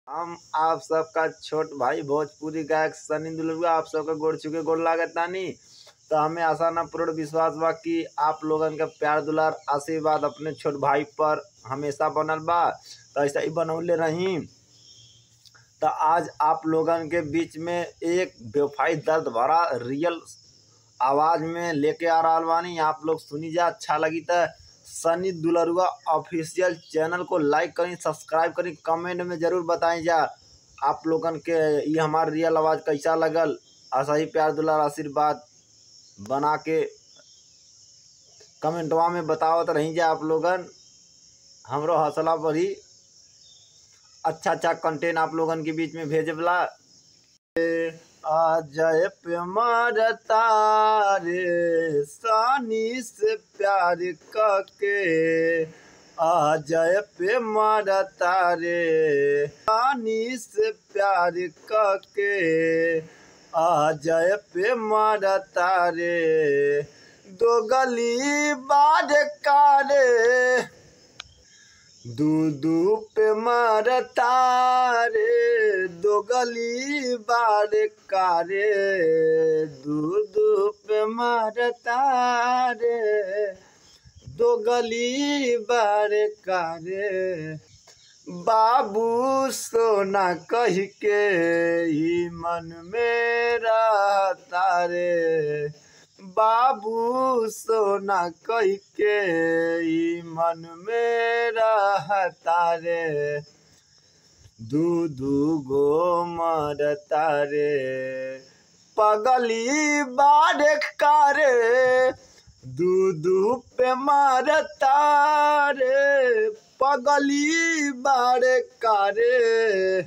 हम आप सबका छोट भाई भोजपुरी गायक सनी दुलरुआ आप सबका गोड़ छुके गोड़ लागत तानी। तो हमें आशा न पूर्ण विश्वास बा कि आप लोगन का प्यार दुलार आशीर्वाद अपने छोट भाई पर हमेशा बनल बा। तो ऐसा ही बनौले रही। तो आज आप लोगन के बीच में एक बेवफाई दर्द भरा रियल आवाज में लेके आ रहा बानी। आप लोग सुनी जा, अच्छा लगी तो सनी दुलरुआ ऑफिशियल चैनल को लाइक करी, सब्सक्राइब करी, कमेंट में जरूर बताएं जा आप लोगन के ये हमार रियल आवाज़ कैसा लगल। ऐसा ही प्यार दुलार आशीर्वाद बना के कमेंटवा में बतावत रही जा। आप लोगन हमरो हौसला बढ़ी, अच्छा अच्छा कंटेंट आप लोगन के बीच में भेजबला। आ जाए पे मारता रे सानी से प्यार करके, आ जाए पे मारता रे सानी से प्यार करके, आ जाए पे मारता रे दो गली बाद का रे, दूधू पे मारता रे दो गली बार कारे, दूधू पे मारता रे दो गली बार कारे। बाबू सोना कह के ही मन में रहता रे, बाबू सोना कह के ही मन में रहता रे, दूधू गो मरता रे पगली बाढ़ कारे, दूधू पे मारता रे पगली बाढ़ कारे।